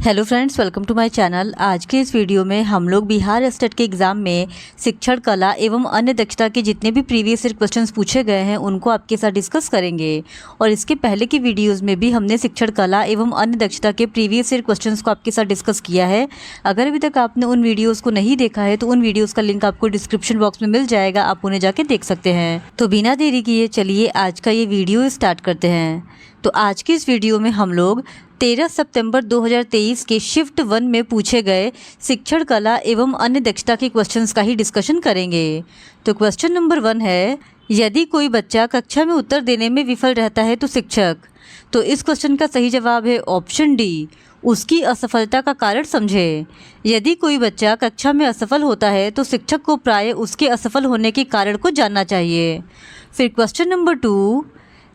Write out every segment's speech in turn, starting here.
Hello friends, welcome to my channel. आज के इस वीडियो में हम लोग बिहार स्टेट के एग्ज़ाम में शिक्षण कला एवं अन्य दक्षता के जितने भी प्रीवियस ईयर क्वेश्चंस पूछे गए हैं उनको आपके साथ डिस्कस करेंगे। और इसके पहले की वीडियोस में भी हमने शिक्षण कला एवं अन्य दक्षता के प्रीवियस ईयर क्वेश्चंस को आपके साथ डिस्कस किया है। अगर अभी तक आपने उन वीडियोज़ को नहीं देखा है तो उन वीडियोज़ का लिंक आपको डिस्क्रिप्शन बॉक्स में मिल जाएगा, आप उन्हें जाके देख सकते हैं। तो बिना देरी किए चलिए आज का ये वीडियो स्टार्ट करते हैं। तो आज की इस वीडियो में हम लोग 13 सितंबर 2023 के शिफ्ट 1 में पूछे गए शिक्षण कला एवं अन्य दक्षता के क्वेश्चंस का ही डिस्कशन करेंगे। तो क्वेश्चन नंबर 1 है, यदि कोई बच्चा कक्षा में उत्तर देने में विफल रहता है तो शिक्षक। तो इस क्वेश्चन का सही जवाब है ऑप्शन डी, उसकी असफलता का कारण समझे। यदि कोई बच्चा कक्षा में असफल होता है तो शिक्षक को प्राय उसके असफल होने के कारण को जानना चाहिए। फिर क्वेश्चन नंबर 2,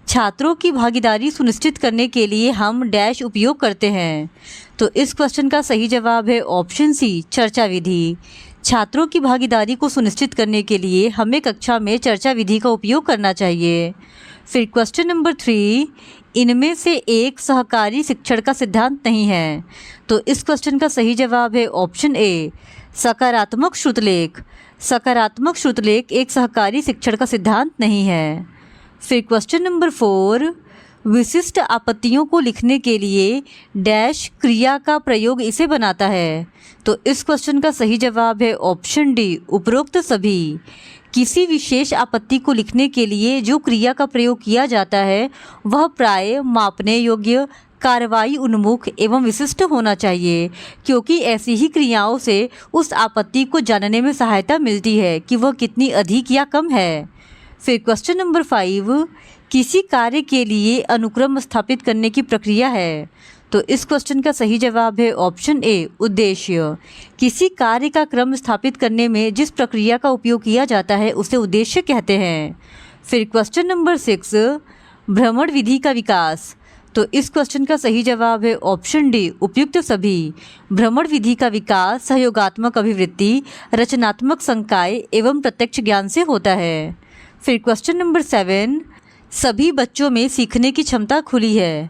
छात्रों की भागीदारी सुनिश्चित करने के लिए हम डैश उपयोग करते हैं। तो इस क्वेश्चन का सही जवाब है ऑप्शन सी, चर्चा विधि। छात्रों की भागीदारी को सुनिश्चित करने के लिए हमें कक्षा में चर्चा विधि का उपयोग करना चाहिए। फिर क्वेश्चन नंबर 3, इनमें से एक सहकारी शिक्षण का सिद्धांत नहीं है। तो इस क्वेश्चन का सही जवाब है ऑप्शन ए, सकारात्मक श्रुतलेख। सकारात्मक श्रुतलेख एक सहकारी शिक्षण का सिद्धांत नहीं है। फिर क्वेश्चन नंबर 4, विशिष्ट आपत्तियों को लिखने के लिए डैश क्रिया का प्रयोग इसे बनाता है। तो इस क्वेश्चन का सही जवाब है ऑप्शन डी, उपरोक्त सभी। किसी विशेष आपत्ति को लिखने के लिए जो क्रिया का प्रयोग किया जाता है वह प्राय मापने योग्य, कार्रवाई उन्मुख एवं विशिष्ट होना चाहिए, क्योंकि ऐसी ही क्रियाओं से उस आपत्ति को जानने में सहायता मिलती है कि वह कितनी अधिक या कम है। फिर क्वेश्चन नंबर 5, किसी कार्य के लिए अनुक्रम स्थापित करने की प्रक्रिया है। तो इस क्वेश्चन का सही जवाब है ऑप्शन ए, उद्देश्य। किसी कार्य का क्रम स्थापित करने में जिस प्रक्रिया का उपयोग किया जाता है उसे उद्देश्य कहते हैं। फिर क्वेश्चन नंबर 6, भ्रमण विधि का विकास। तो इस क्वेश्चन का सही जवाब है ऑप्शन डी, उपयुक्त सभी। भ्रमण विधि का विकास सहयोगात्मक अभिवृत्ति, रचनात्मक संकाय एवं प्रत्यक्ष ज्ञान से होता है। फिर क्वेश्चन नंबर 7, सभी बच्चों में सीखने की क्षमता खुली है।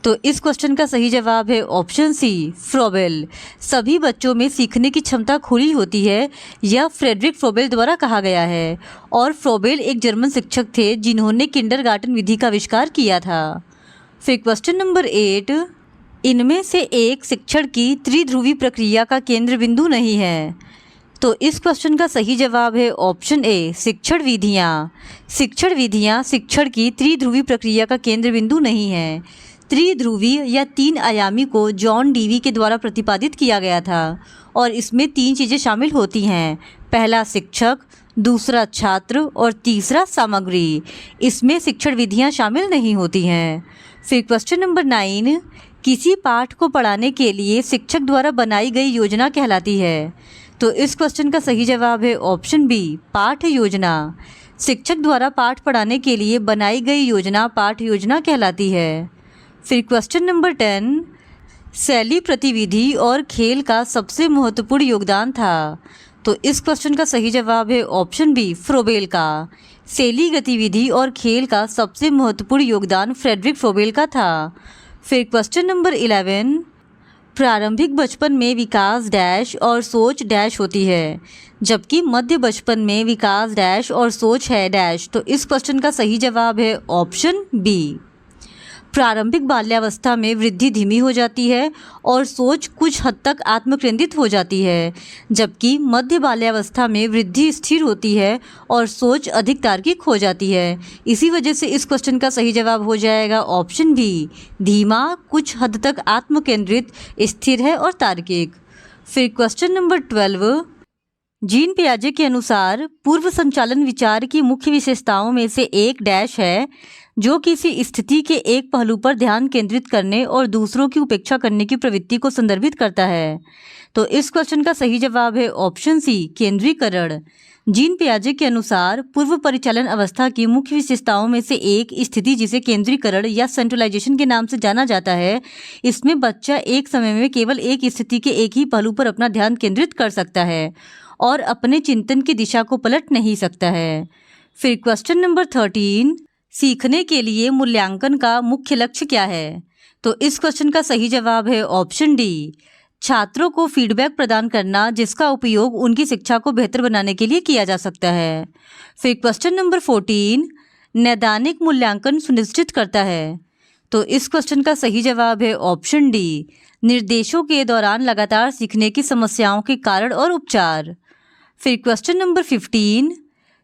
तो इस क्वेश्चन का सही जवाब है ऑप्शन सी, फ्रोबेल। सभी बच्चों में सीखने की क्षमता खुली होती है, यह फ्रेडरिक फ्रोबेल द्वारा कहा गया है। और फ्रोबेल एक जर्मन शिक्षक थे जिन्होंने किंडरगार्टन विधि का आविष्कार किया था। फिर क्वेश्चन नंबर 8, इनमें से एक शिक्षण की त्रिध्रुवी प्रक्रिया का केंद्र बिंदु नहीं है। तो इस क्वेश्चन का सही जवाब है ऑप्शन ए, शिक्षण विधियाँ। शिक्षण विधियाँ शिक्षण की त्रिध्रुवी प्रक्रिया का केंद्र बिंदु नहीं है। त्रिध्रुवी या 3 आयामी को जॉन डीवी के द्वारा प्रतिपादित किया गया था और इसमें 3 चीज़ें शामिल होती हैं, पहला शिक्षक, दूसरा छात्र और तीसरा सामग्री। इसमें शिक्षण विधियाँ शामिल नहीं होती हैं। फिर क्वेश्चन नंबर 9, किसी पाठ को पढ़ाने के लिए शिक्षक द्वारा बनाई गई योजना कहलाती है। तो इस क्वेश्चन का सही जवाब है ऑप्शन बी, पाठ योजना। शिक्षक द्वारा पाठ पढ़ाने के लिए बनाई गई योजना पाठ योजना कहलाती है। फिर क्वेश्चन नंबर 10, शैली प्रतिविधि और खेल का सबसे महत्वपूर्ण योगदान था। तो इस क्वेश्चन का सही जवाब है ऑप्शन बी, फ्रोबेल का। शैली गतिविधि और खेल का सबसे महत्वपूर्ण योगदान फ्रेडरिक फ्रोबेल का था। फिर क्वेश्चन नंबर 11, प्रारंभिक बचपन में विकास डैश और सोच डैश होती है, जबकि मध्य बचपन में विकास डैश और सोच है डैश। तो इस क्वेश्चन का सही जवाब है ऑप्शन बी। प्रारंभिक बाल्यावस्था में वृद्धि धीमी हो जाती है और सोच कुछ हद तक आत्मकेंद्रित हो जाती है, जबकि मध्य बाल्यावस्था में वृद्धि स्थिर होती है और सोच अधिक तार्किक हो जाती है। इसी वजह से इस क्वेश्चन का सही जवाब हो जाएगा ऑप्शन बी, धीमा, कुछ हद तक आत्मकेंद्रित, स्थिर है और तार्किक। फिर क्वेश्चन नंबर 12, जीन पियाजे के अनुसार पूर्व संचालन विचार की मुख्य विशेषताओं में से एक डैश है, जो किसी स्थिति के एक पहलू पर ध्यान केंद्रित करने और दूसरों की उपेक्षा करने की प्रवृत्ति को संदर्भित करता है। तो इस क्वेश्चन का सही जवाब है ऑप्शन सी, केंद्रीकरण। जीन पियाजे के अनुसार पूर्व परिचालन अवस्था की मुख्य विशेषताओं में से एक स्थिति, जिसे केंद्रीकरण या सेंट्रलाइजेशन के नाम से जाना जाता है, इसमें बच्चा एक समय में केवल एक स्थिति के एक ही पहलू पर अपना ध्यान केंद्रित कर सकता है और अपने चिंतन की दिशा को पलट नहीं सकता है। फिर क्वेश्चन नंबर 13, सीखने के लिए मूल्यांकन का मुख्य लक्ष्य क्या है। तो इस क्वेश्चन का सही जवाब है ऑप्शन डी, छात्रों को फीडबैक प्रदान करना जिसका उपयोग उनकी शिक्षा को बेहतर बनाने के लिए किया जा सकता है। फिर क्वेश्चन नंबर 14, नैदानिक मूल्यांकन सुनिश्चित करता है। तो इस क्वेश्चन का सही जवाब है ऑप्शन डी, निर्देशों के दौरान लगातार सीखने की समस्याओं के कारण और उपचार। फिर क्वेश्चन नंबर 15,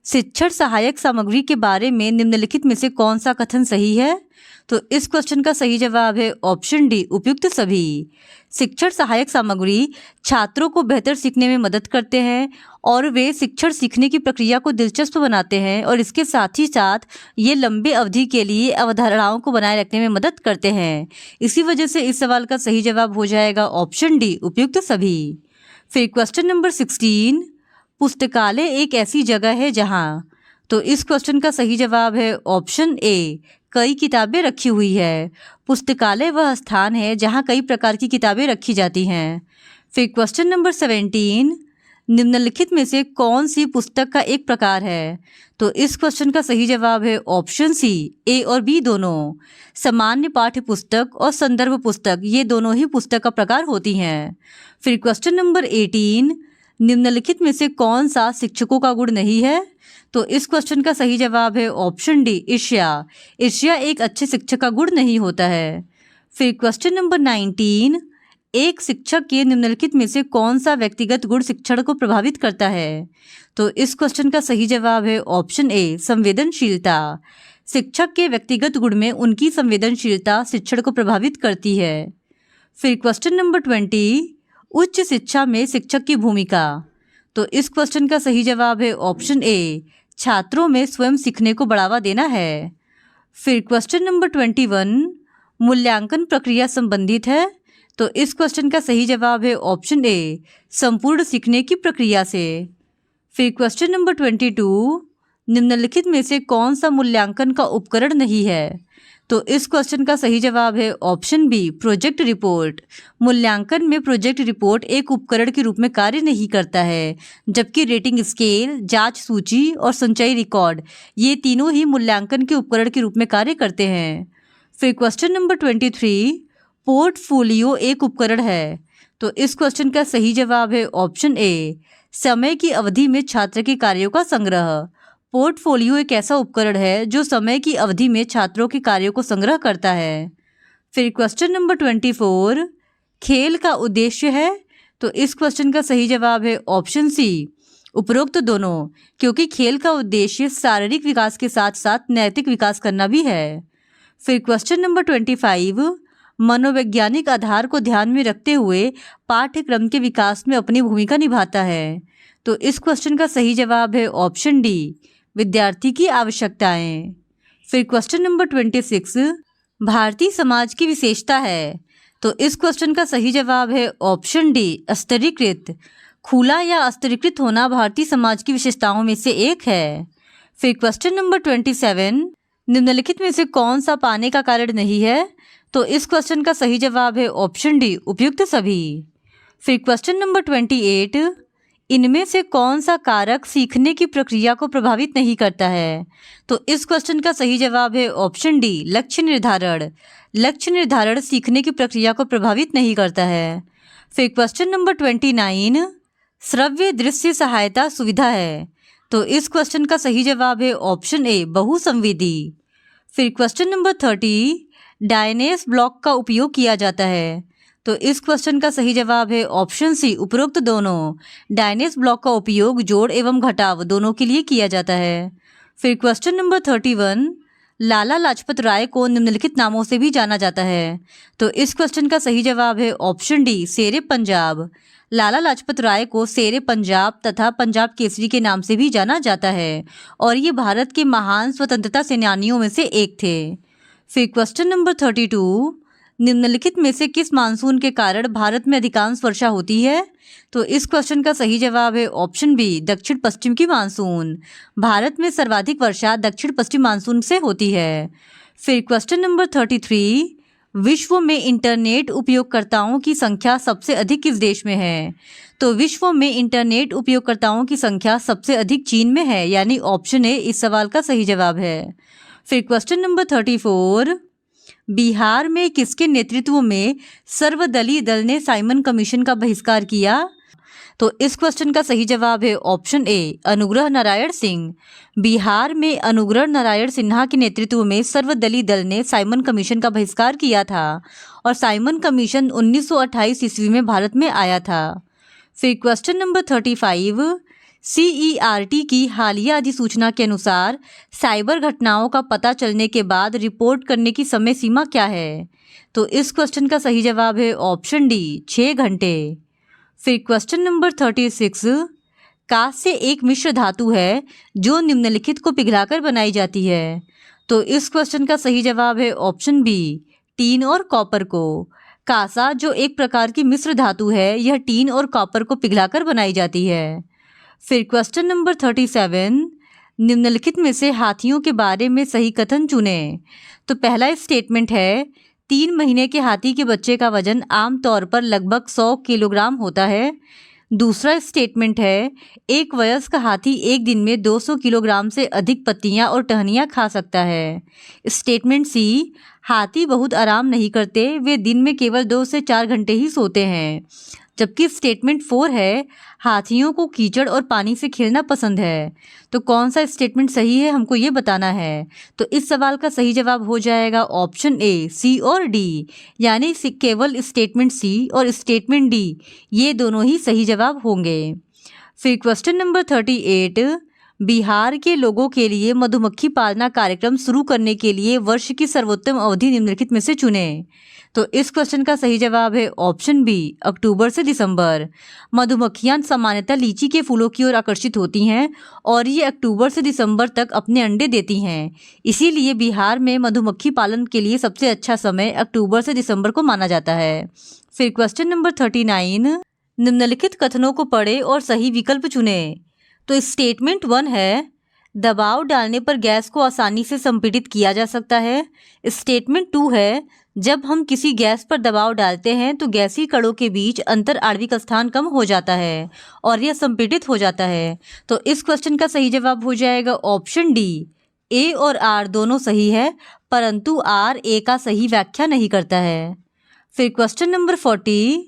शिक्षण सहायक सामग्री के बारे में निम्नलिखित में से कौन सा कथन सही है? तो इस क्वेश्चन का सही जवाब है ऑप्शन डी, उपयुक्त सभी। शिक्षण सहायक सामग्री छात्रों को बेहतर सीखने में मदद करते हैं और वे शिक्षण सीखने की प्रक्रिया को दिलचस्प बनाते हैं और इसके साथ ही साथ ये लंबे अवधि के लिए अवधारणाओं को बनाए रखने में मदद करते हैं। इसी वजह से इस सवाल का सही जवाब हो जाएगा ऑप्शन डी, उपयुक्त सभी। फिर क्वेश्चन नंबर 16, पुस्तकालय एक ऐसी जगह है जहाँ। तो इस क्वेश्चन का सही जवाब है ऑप्शन ए, कई किताबें रखी हुई है। पुस्तकालय वह स्थान है जहाँ कई प्रकार की किताबें रखी जाती हैं। फिर क्वेश्चन नंबर 17, निम्नलिखित में से कौन सी पुस्तक का एक प्रकार है? तो इस क्वेश्चन का सही जवाब है ऑप्शन सी, ए और बी दोनों। सामान्य पाठ्य पुस्तक और संदर्भ पुस्तक ये दोनों ही पुस्तक का प्रकार होती हैं। फिर क्वेश्चन नंबर 18, निम्नलिखित में से कौन सा शिक्षकों का गुण नहीं है? तो इस क्वेश्चन का सही जवाब है ऑप्शन डी, ईर्ष्या। ईर्ष्या एक अच्छे शिक्षक का गुण नहीं होता है। फिर क्वेश्चन नंबर 19, एक शिक्षक के निम्नलिखित में से कौन सा व्यक्तिगत गुण शिक्षण को प्रभावित करता है? तो इस क्वेश्चन का सही जवाब है ऑप्शन ए, संवेदनशीलता। शिक्षक के व्यक्तिगत गुण में उनकी संवेदनशीलता शिक्षण को प्रभावित करती है। फिर क्वेश्चन नंबर 20, उच्च शिक्षा में शिक्षक की भूमिका। तो इस क्वेश्चन का सही जवाब है ऑप्शन ए, छात्रों में स्वयं सीखने को बढ़ावा देना है। फिर क्वेश्चन नंबर 21, मूल्यांकन प्रक्रिया संबंधित है। तो इस क्वेश्चन का सही जवाब है ऑप्शन ए, संपूर्ण सीखने की प्रक्रिया से। फिर क्वेश्चन नंबर 22, निम्नलिखित में से कौन सा मूल्यांकन का उपकरण नहीं है? तो इस क्वेश्चन का सही जवाब है ऑप्शन बी, प्रोजेक्ट रिपोर्ट। मूल्यांकन में प्रोजेक्ट रिपोर्ट एक उपकरण के रूप में कार्य नहीं करता है, जबकि रेटिंग स्केल, जांच सूची और संचयी रिकॉर्ड ये तीनों ही मूल्यांकन के उपकरण के रूप में कार्य करते हैं। फिर क्वेश्चन नंबर 23, पोर्टफोलियो एक उपकरण है। तो इस क्वेश्चन का सही जवाब है ऑप्शन ए, समय की अवधि में छात्र के कार्यों का संग्रह। पोर्टफोलियो एक ऐसा उपकरण है जो समय की अवधि में छात्रों के कार्यों को संग्रह करता है। फिर क्वेश्चन नंबर 24, खेल का उद्देश्य है। तो इस क्वेश्चन का सही जवाब है ऑप्शन सी, उपरोक्त दोनों, क्योंकि खेल का उद्देश्य शारीरिक विकास के साथ साथ नैतिक विकास करना भी है। फिर क्वेश्चन नंबर 25, मनोवैज्ञानिक आधार को ध्यान में रखते हुए पाठ्यक्रम के विकास में अपनी भूमिका निभाता है। तो इस क्वेश्चन का सही जवाब है ऑप्शन डी, विद्यार्थी की आवश्यकताएं। फिर क्वेश्चन नंबर 26, भारतीय समाज की विशेषता है। तो इस क्वेश्चन का सही जवाब है ऑप्शन डी, स्तरीकृत। खुला या स्तरीकृत होना भारतीय समाज की विशेषताओं में से एक है। फिर क्वेश्चन नंबर 27, निम्नलिखित में से कौन सा पाने का कारण नहीं है? तो इस क्वेश्चन का सही जवाब है ऑप्शन डी, उपयुक्त सभी। फिर क्वेश्चन नंबर 28, इनमें से कौन सा कारक सीखने की प्रक्रिया को प्रभावित नहीं करता है? तो इस क्वेश्चन का सही जवाब है ऑप्शन डी, लक्ष्य निर्धारण। लक्ष्य निर्धारण सीखने की प्रक्रिया को प्रभावित नहीं करता है। फिर क्वेश्चन नंबर 29, श्रव्य दृश्य सहायता सुविधा है। तो इस क्वेश्चन का सही जवाब है ऑप्शन ए, बहुसंवेदी। फिर क्वेश्चन नंबर 30, डायनेस ब्लॉक का उपयोग किया जाता है। तो इस क्वेश्चन का सही जवाब है ऑप्शन सी, उपरोक्त दोनों। डायनेस ब्लॉक का उपयोग जोड़ एवं घटाव दोनों के लिए किया जाता है। फिर क्वेश्चन नंबर 31, लाला लाजपत राय को निम्नलिखित नामों से भी जाना जाता है। तो इस क्वेश्चन का सही जवाब है ऑप्शन डी, शेरे पंजाब। लाला लाजपत राय को शेरे पंजाब तथा पंजाब केसरी के नाम से भी जाना जाता है और ये भारत के महान स्वतंत्रता सेनानियों में से एक थे। फिर क्वेश्चन नंबर 32, निम्नलिखित में से किस मानसून के कारण भारत में अधिकांश वर्षा होती है? तो इस क्वेश्चन का सही जवाब है ऑप्शन बी, दक्षिण पश्चिम की मानसून। भारत में सर्वाधिक वर्षा दक्षिण पश्चिम मानसून से होती है। फिर क्वेश्चन नंबर 33, विश्व में इंटरनेट उपयोगकर्ताओं की संख्या सबसे अधिक किस देश में है? तो विश्व में इंटरनेट उपयोगकर्ताओं की संख्या सबसे अधिक चीन में है, यानी ऑप्शन ए इस सवाल का सही जवाब है। फिर क्वेश्चन नंबर 34, बिहार में किसके नेतृत्व में सर्वदलीय दल ने साइमन कमीशन का बहिष्कार किया? तो इस क्वेश्चन का सही जवाब है ऑप्शन ए, अनुग्रह नारायण सिंह। बिहार में अनुग्रह नारायण सिन्हा के नेतृत्व में सर्वदलीय दल ने साइमन कमीशन का बहिष्कार किया था और साइमन कमीशन 1928 ईस्वी में भारत में आया था। फिर क्वेश्चन नंबर 35, CERT की हालिया अधिसूचना के अनुसार साइबर घटनाओं का पता चलने के बाद रिपोर्ट करने की समय सीमा क्या है? तो इस क्वेश्चन का सही जवाब है ऑप्शन डी, 6 घंटे। फिर क्वेश्चन नंबर 36, कांस्य एक मिश्र धातु है जो निम्नलिखित को पिघलाकर बनाई जाती है। तो इस क्वेश्चन का सही जवाब है ऑप्शन बी, टीन और कॉपर को। कांसा जो एक प्रकार की मिश्र धातु है, यह टीन और कॉपर को पिघलाकर बनाई जाती है। फिर क्वेश्चन नंबर 37, निम्नलिखित में से हाथियों के बारे में सही कथन चुनें। तो पहला स्टेटमेंट है, 3 महीने के हाथी के बच्चे का वजन आमतौर पर लगभग 100 किलोग्राम होता है। दूसरा स्टेटमेंट है, एक वयस्क हाथी एक दिन में 200 किलोग्राम से अधिक पत्तियां और टहनियां खा सकता है। स्टेटमेंट सी, हाथी बहुत आराम नहीं करते, वे दिन में केवल 2 से 4 घंटे ही सोते हैं। जबकि स्टेटमेंट 4 है, हाथियों को कीचड़ और पानी से खेलना पसंद है। तो कौन सा स्टेटमेंट सही है, हमको ये बताना है। तो इस सवाल का सही जवाब हो जाएगा ऑप्शन ए, सी और डी, यानी केवल स्टेटमेंट सी और स्टेटमेंट डी ये दोनों ही सही जवाब होंगे। फिर क्वेश्चन नंबर 38, बिहार के लोगों के लिए मधुमक्खी पालना कार्यक्रम शुरू करने के लिए वर्ष की सर्वोत्तम अवधि निम्नलिखित में से चुनें। तो इस क्वेश्चन का सही जवाब है ऑप्शन बी, अक्टूबर से दिसंबर। मधुमक्खियां सामान्यतः लीची के फूलों की ओर आकर्षित होती हैं और ये अक्टूबर से दिसंबर तक अपने अंडे देती हैं। इसीलिए बिहार में मधुमक्खी पालन के लिए सबसे अच्छा समय अक्टूबर से दिसंबर को माना जाता है। फिर क्वेश्चन नंबर 39, निम्नलिखित कथनों को पढ़ें और सही विकल्प चुनें। तो स्टेटमेंट 1 है, दबाव डालने पर गैस को आसानी से संपीड़ित किया जा सकता है। स्टेटमेंट 2 है, जब हम किसी गैस पर दबाव डालते हैं तो गैसीय कणों के बीच अंतर आणविक स्थान कम हो जाता है और यह संपीड़ित हो जाता है। तो इस क्वेश्चन का सही जवाब हो जाएगा ऑप्शन डी, ए और आर दोनों सही है, परंतु आर ए का सही व्याख्या नहीं करता है। फिर क्वेश्चन नंबर 40,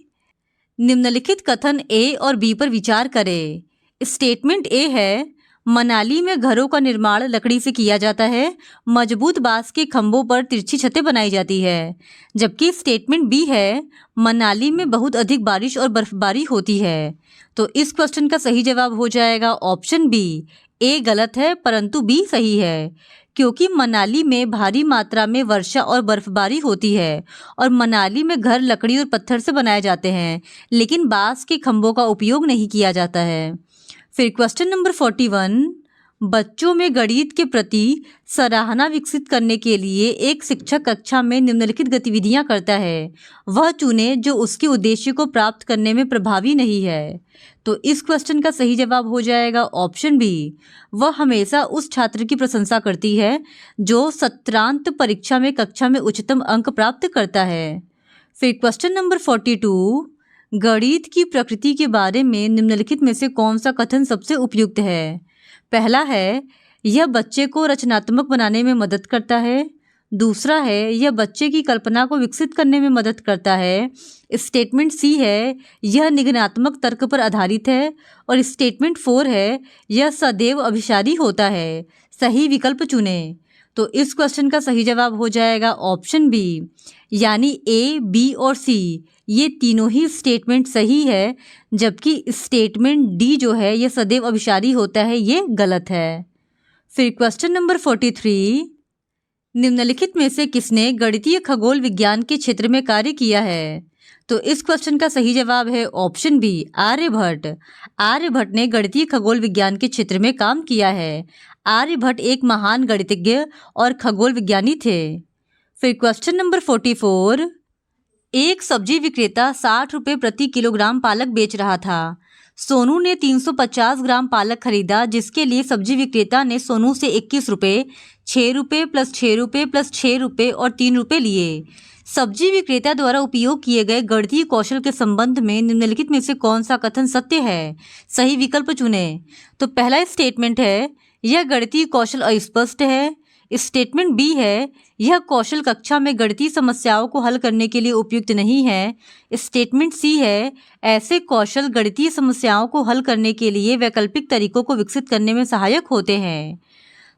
निम्नलिखित कथन ए और बी पर विचार करें। स्टेटमेंट ए है, मनाली में घरों का निर्माण लकड़ी से किया जाता है, मजबूत बांस के खंभों पर तिरछी छतें बनाई जाती है। जबकि स्टेटमेंट बी है, मनाली में बहुत अधिक बारिश और बर्फबारी होती है। तो इस क्वेश्चन का सही जवाब हो जाएगा ऑप्शन बी, ए गलत है परंतु बी सही है, क्योंकि मनाली में भारी मात्रा में वर्षा और बर्फबारी होती है और मनाली में घर लकड़ी और पत्थर से बनाए जाते हैं, लेकिन बांस के खंभों का उपयोग नहीं किया जाता है। फिर क्वेश्चन नंबर 41, बच्चों में गणित के प्रति सराहना विकसित करने के लिए एक शिक्षक कक्षा में निम्नलिखित गतिविधियां करता है, वह चुने जो उसके उद्देश्य को प्राप्त करने में प्रभावी नहीं है। तो इस क्वेश्चन का सही जवाब हो जाएगा ऑप्शन बी, वह हमेशा उस छात्र की प्रशंसा करती है जो सत्रांत परीक्षा में कक्षा में उच्चतम अंक प्राप्त करता है। फिर क्वेश्चन नंबर 42, गणित की प्रकृति के बारे में निम्नलिखित में से कौन सा कथन सबसे उपयुक्त है? पहला है, यह बच्चे को रचनात्मक बनाने में मदद करता है। दूसरा है, यह बच्चे की कल्पना को विकसित करने में मदद करता है। स्टेटमेंट सी है, यह निगमनात्मक तर्क पर आधारित है। और स्टेटमेंट 4 है, यह सदैव अभिसारी होता है। सही विकल्प चुनें। तो इस क्वेश्चन का सही जवाब हो जाएगा ऑप्शन बी, यानी ए, बी और सी ये तीनों ही स्टेटमेंट सही है, जबकि स्टेटमेंट डी जो है ये सदैव अभिसारी होता है, ये गलत है। फिर क्वेश्चन नंबर 43, निम्नलिखित में से किसने गणितीय खगोल विज्ञान के क्षेत्र में कार्य किया है? तो इस क्वेश्चन का सही जवाब है ऑप्शन बी, आर्यभट्ट। आर्यभट्ट ने गणितीय खगोल विज्ञान के क्षेत्र में काम किया है। आर्यभट्ट एक महान गणितज्ञ और खगोल विज्ञानी थे। फिर क्वेश्चन नंबर 44, एक सब्जी विक्रेता 60 रुपये प्रति किलोग्राम पालक बेच रहा था। सोनू ने 350 ग्राम पालक खरीदा, जिसके लिए सब्जी विक्रेता ने सोनू से 21 रुपये, 6 रुपये प्लस 6 रुपये प्लस 6 रुपये और 3 रुपये लिए। सब्जी विक्रेता द्वारा उपयोग किए गए गणितीय कौशल के संबंध में निम्नलिखित में से कौन सा कथन सत्य है? सही विकल्प चुनें। तो पहला स्टेटमेंट है, यह गणितीय कौशल अस्पष्ट है। स्टेटमेंट बी है, यह कौशल कक्षा में गणितीय समस्याओं को हल करने के लिए उपयुक्त नहीं है। स्टेटमेंट सी है, ऐसे कौशल गणितीय समस्याओं को हल करने के लिए वैकल्पिक तरीकों को विकसित करने में सहायक होते हैं।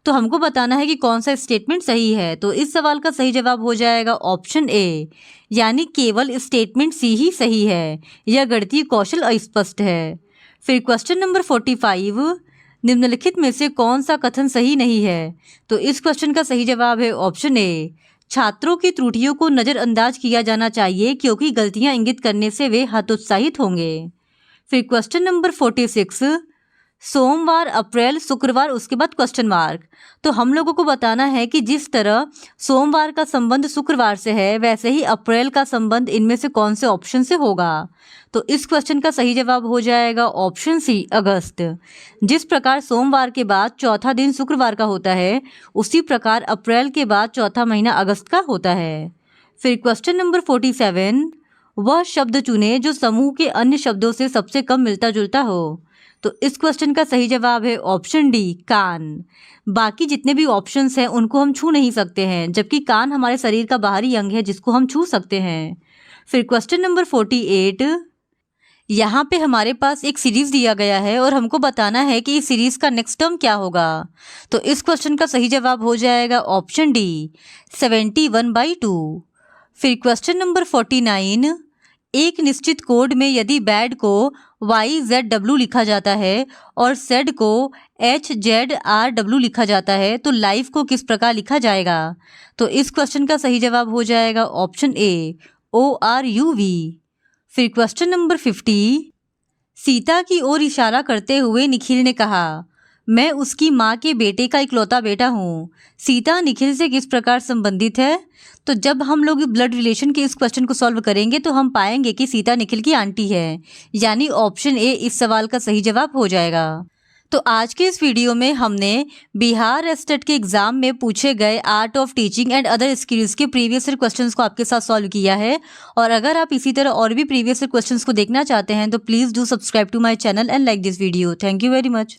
तो हमको बताना है कि कौन सा स्टेटमेंट सही है। तो इस सवाल का सही जवाब हो जाएगा ऑप्शन ए, यानी केवल स्टेटमेंट सी ही सही है। यह गणितीय कौशल अस्पष्ट है। फिर क्वेश्चन नंबर 45, निम्नलिखित में से कौन सा कथन सही नहीं है। तो इस क्वेश्चन का सही जवाब है ऑप्शन ए, छात्रों की त्रुटियों को नज़रअंदाज किया जाना चाहिए क्योंकि गलतियां इंगित करने से वे हतोत्साहित होंगे। फिर क्वेश्चन नंबर 46, सोमवार, अप्रैल, शुक्रवार, उसके बाद क्वेश्चन मार्क। तो हम लोगों को बताना है कि जिस तरह सोमवार का संबंध शुक्रवार से है, वैसे ही अप्रैल का संबंध इनमें से कौन से ऑप्शन से होगा। तो इस क्वेश्चन का सही जवाब हो जाएगा ऑप्शन सी, अगस्त। जिस प्रकार सोमवार के बाद चौथा दिन शुक्रवार का होता है, उसी प्रकार अप्रैल के बाद चौथा महीना अगस्त का होता है। फिर क्वेश्चन नंबर 47, वह शब्द चुने जो समूह के अन्य शब्दों से सबसे कम मिलता जुलता हो। तो इस क्वेश्चन का सही जवाब है ऑप्शन डी, कान। बाकी जितने भी ऑप्शंस हैं उनको हम छू नहीं सकते हैं, जबकि कान हमारे शरीर का बाहरी अंग है जिसको हम छू सकते हैं। फिर क्वेश्चन नंबर 48, यहाँ पे हमारे पास एक सीरीज दिया गया है और हमको बताना है कि इस सीरीज का नेक्स्ट टर्म क्या होगा। तो इस क्वेश्चन का सही जवाब हो जाएगा ऑप्शन डी, 71/2। फिर क्वेश्चन नंबर 49, एक निश्चित कोड में यदि बैड को YZW लिखा जाता है और सेड को HZRW लिखा जाता है तो लाइफ को किस प्रकार लिखा जाएगा। तो इस क्वेश्चन का सही जवाब हो जाएगा ऑप्शन ए, ORUV। फिर क्वेश्चन नंबर 50, सीता की ओर इशारा करते हुए निखिल ने कहा, मैं उसकी माँ के बेटे का इकलौता बेटा हूँ। सीता निखिल से किस प्रकार संबंधित है। तो जब हम लोग ब्लड रिलेशन के इस क्वेश्चन को सॉल्व करेंगे तो हम पाएंगे कि सीता निखिल की आंटी है, यानी ऑप्शन ए इस सवाल का सही जवाब हो जाएगा। तो आज के इस वीडियो में हमने बिहार एस्टेट के एग्जाम में पूछे गए art of teaching and other skills के प्रीवियस ईयर क्वेश्चंस को आपके साथ सॉल्व किया है। और अगर आप इसी तरह और भी प्रीवियस ईयर क्वेश्चंस को देखना चाहते हैं तो please do subscribe to my channel and like this video. Thank you very much.